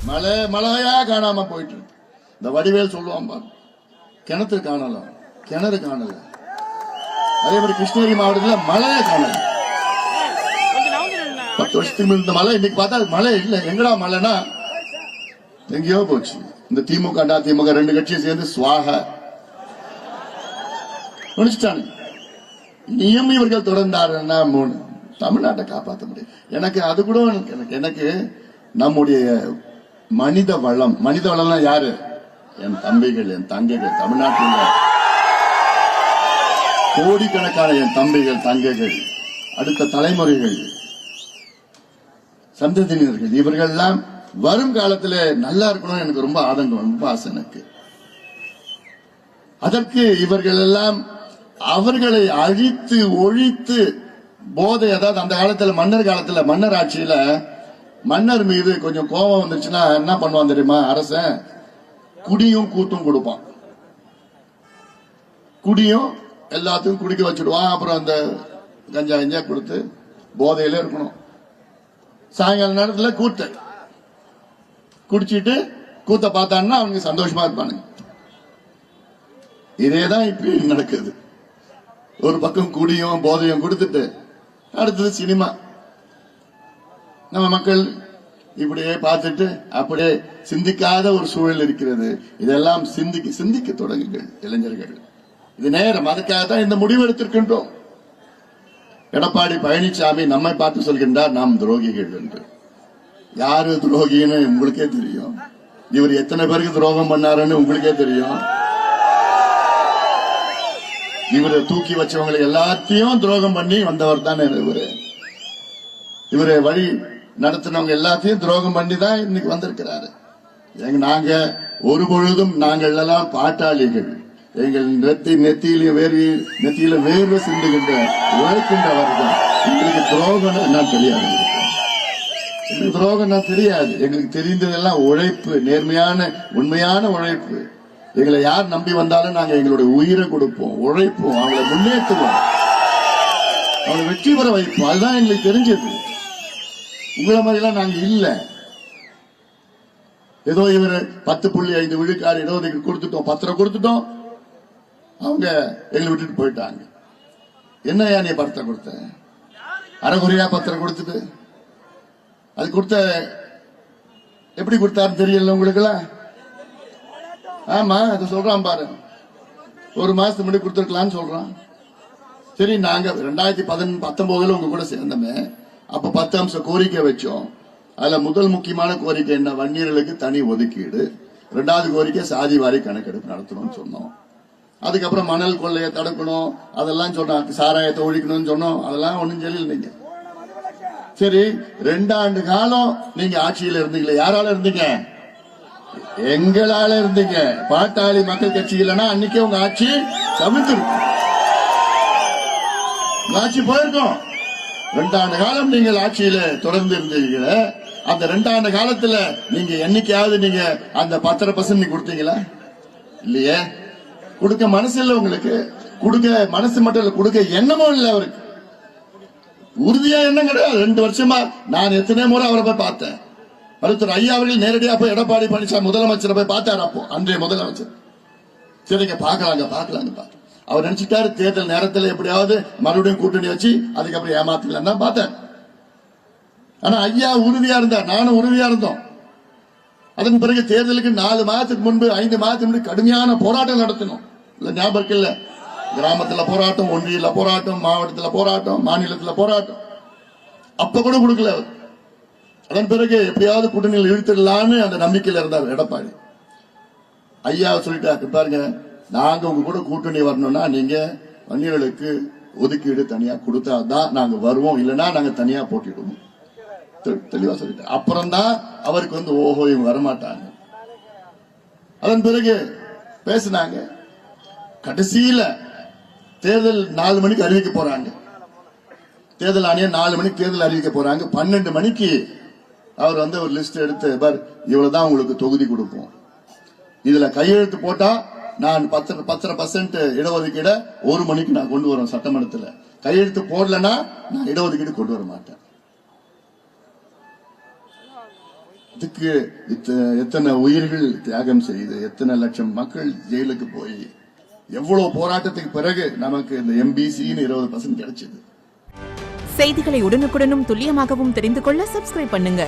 மழையா காணாம போயிட்டு இருக்கு. இந்த வடிவேல் சொல்லுவான் பாரு, கிணத்து காணலாம், கிணறு காணல. அதே மாதிரி கிருஷ்ணகிரி மாவட்டத்தில் மழையே காணல. 10 வருஷத்துக்கு இருந்த மழை இன்னைக்கு பார்த்தா மழை இல்ல. எங்கடா மழைனா எங்கேயோ போச்சு. இந்த திமுக அதிமுக 2 கட்சியும் சேர்ந்து சுவாக முடிச்சுட்டாங்க. இனியும் இவர்கள் தொடர்ந்தாருன்னா தமிழ்நாட்டை காப்பாற்ற முடியும். எனக்கு அது கூட எனக்கு நம்முடைய மனித வளம்னா யாரு? என் தம்பிகள், என் தங்கைகள். தமிழ்நாட்டில் கோடிக்கணக்கான என் தம்பிகள், தங்கைகள், அடுத்த தலைமுறைகள், சந்ததியினர்கள், இவர்கள் எல்லாம் வரும் காலத்தில் நல்லா இருக்கணும். எனக்கு ரொம்ப ஆதங்கம், ரொம்ப ஆசை எனக்கு. அதற்கு இவர்கள் எல்லாம் அவர்களை அழித்து ஒழித்து போதை, அதாவது அந்த காலத்தில் மன்னர் ஆட்சியில மன்னர் மீது கொஞ்சம் கோபம் வந்துருச்சுன்னா என்ன பண்ணுவான் தெரியுமா? அரசன் குடியும் கூத்தும் கொடுப்பான். குடியும் எல்லாத்துக்கும் குடிக்க வச்சுடுவான். அப்புறம் அந்த கஞ்சா கொடுத்து போதையில இருக்கணும். சாயங்கால நேரத்தில் கூத்து குடிச்சிட்டு கூத்த பார்த்தான்னா அவங்க சந்தோஷமா இருப்பானுங்க. இதேதான் இப்ப நடக்குது. ஒரு பக்கம் குடியும் போதையும் கொடுத்துட்டு அடுத்தது சினிமா. நம்ம மக்கள் இப்படியே பார்த்துட்டு அப்படியே சிந்திக்காத ஒரு சூழல் இருக்கிறது. இதெல்லாம் சிந்திக்க தொடங்குங்கள் இளைஞர்கள். இது நேரம். அதுக்காக தான் இந்த முடிவு எடுத்திருக்கின்றோம். எடப்பாடி பழனிசாமி நம்மை பார்த்து சொல்கின்றார் நாம் துரோகிகள் என்று. யாரு துரோகின்னு உங்களுக்கே தெரியும். இவர் எத்தனை பேருக்கு துரோகம் பண்ணாருன்னு உங்களுக்கே தெரியும். இவரை தூக்கி வச்சவங்களை எல்லாத்தையும் துரோகம் பண்ணி வந்தவர் தானே இவரை வழி நடத்தினவங்க எல்லாத்தையும் துரோகம் பண்ணி தான் இன்னைக்கு வந்திருக்கிறாரு. நாங்க ஒரு பொழுதும் நாங்கள் எல்லாம் பாட்டாளிகள். எங்கள் நெத்தியில வேர்வை சிந்துகின்ற உழைக்கின்றவர்கள். எங்களுக்கு துரோகம் என்ன தெரியாது. எங்களுக்கு துரோகம் தெரியாது. எங்களுக்கு தெரிந்ததெல்லாம் உழைப்பு, நேர்மையான உண்மையான உழைப்பு. எங்களை யார் நம்பி வந்தாலும் நாங்க எங்களுடைய உயிரை கொடுப்போம், உழைப்போம், அவங்களை முன்னேற்றுவோம், அவங்களை வெற்றி பெற வைப்போம். அதுதான் எங்களுக்கு தெரிஞ்சது. உங்களை மாதிரிலாம் நாங்க இல்ல. ஏதோ இவர் 10.5 விழுக்காடு இடஒதுக்கீடு கொடுத்துட்டோம், பத்திரம் கொடுத்துட்டோம், அவங்க எங்களை விட்டுட்டு போயிட்டாங்க. என்னையா நீ பத்திரம் கொடுத்த? அரைகுறையா பத்திரம் கொடுத்துட்டு அது கொடுத்த எப்படி கொடுத்தாரு தெரியல உங்களுக்குலாம். ஆமா, அது சொல்றான் பாரு. 1 மாசத்துக்கு முன்னாடி கொடுத்துருக்கலாம்னு சொல்றான். சரி, நாங்க 2019 உங்க கூட சேர்ந்தோமே, அப்ப 10 அம்ச கோரிக்கை வச்சோம். அதுல முதல் முக்கியமான கோரிக்கை என்ன? வன்னியர்களுக்கு தனி ஒதுக்கீடு. 2வது கோரிக்கை சாதி வாரி கணக்கெடுப்பு நடத்தணும்னு சொன்னோம். அதுக்கப்புறம் மணல் கொள்ளையை தடுக்கணும், அதெல்லாம் சொன்னோம். சாராயத்தை ஒழிக்கணும்னு சொன்னோம். அதெல்லாம் ஒண்ணும் சொல்லல. சரி, 2 ஆண்டு காலம் நீங்க ஆட்சியில் இருந்தீங்களே, யாரால இருந்தீங்க? எங்களால இருந்தீங்க. பாட்டாளி மக்கள் கட்சி இல்லைன்னா அன்னைக்கே உங்க ஆட்சி கவிழ்ந்திருக்கும், ஆட்சி போயிருக்கும். 2 ஆண்டு காலம் நீங்கள் ஆட்சியில தொடர்ந்து இருந்தீங்க. அந்த 2 ஆண்டு காலத்துல நீங்க என்னைக்காவது நீங்க அந்த 10% கொடுத்தீங்களா? இல்லையே. கொடுக்க மனசு இல்ல உங்களுக்கு. கொடுக்க மனசு மட்டும் இல்ல, கொடுக்க எண்ணமும் இல்ல அவருக்கு. உறுதியா எண்ணம் கிடையாது. 2 வருஷமா நான் எத்தனை முறை அவரை போய் பார்த்தேன். மருத்துவர் ஐயா அவர்கள் நேரடியா போய் எடப்பாடி பழனிசாமி முதலமைச்சரை போய் பார்த்தாரு. அப்போ அன்றைய முதலமைச்சர். சரிங்க, பாக்கலாங்க. அவர் நினைச்சிட்டாரு தேர்தல் நேரத்தில் எப்படியாவது மறுபடியும் கூட்டணி வச்சு அதுக்கப்புறம் ஏமாத்தலாம் தான் பார்த்தேன். ஆனா ஐயா உறுதியா இருந்தார், நானும் உறுதியா இருந்தோம். அதன் பிறகு தேர்தலுக்கு 4 மாதத்துக்கு முன்பு 5 மாதத்துக்கு முன்பு கடுமையான போராட்டம் நடத்தணும். இல்ல ஞாபகம் இல்ல? கிராமத்துல போராட்டம், ஒன்றியில போராட்டம், மாவட்டத்துல போராட்டம், மாநிலத்துல போராட்டம். அப்ப கூட கொடுக்கல. அதன் பிறகு எப்படியாவது கூட்டணியில் இழுத்துடலான்னு அந்த நம்பிக்கையில இருந்தார் எடப்பாடி. ஐயா சொல்லிட்டாரு, பாருங்க, நாங்க உங்க கூட கூட்டணி வரணும்னா நீங்க வன்னியர்களுக்கு ஒதுக்கீடு தனியா கொடுத்தாதான் நாங்க வருவோம், இல்லைன்னா நாங்க தனியா போட்டிடுவோம். தெளிவா சொல்லிட்டாரு. அப்புறம் தான் அவருக்கு ஓஹோ இவங்க வரமாட்டாங்க. அதன் பிறகு பேசினாங்க. கடைசியில தேர்தல் 4 மணிக்கு அறிவிக்க போறாங்க. தேர்தல் ஆணையம் 4 மணிக்கு தேர்தல் அறிவிக்க போறாங்க. 12 மணிக்கு அவர் ஒரு லிஸ்ட் எடுத்து, பார், இவ்வளவுதான் உங்களுக்கு தொகுதி கொடுப்போம், இதுல கையெழுத்து போட்டா நான் 10% இடஒதுக்கீடு 1 மணிக்கு நான் கொண்டு வரேன் சட்டமன்றத்தில். கையெழுத்து போடலன்னா நான் இடஒதுக்கீடு கொண்டு வர மாட்டேன். இதுக்கு எத்தனை உயிர்கள் தியாகம் செய்து எத்தனை லட்சம் மக்கள் ஜெயிலுக்கு போய் எவ்வளவு போராட்டத்துக்கு பிறகு நமக்கு இந்த MBCன்னு 20% கிடைச்சது. செய்திகளை உடனுக்குடனும் துல்லியமாகவும் தெரிந்து கொள்ள சப்ஸ்கிரைப் பண்ணுங்க.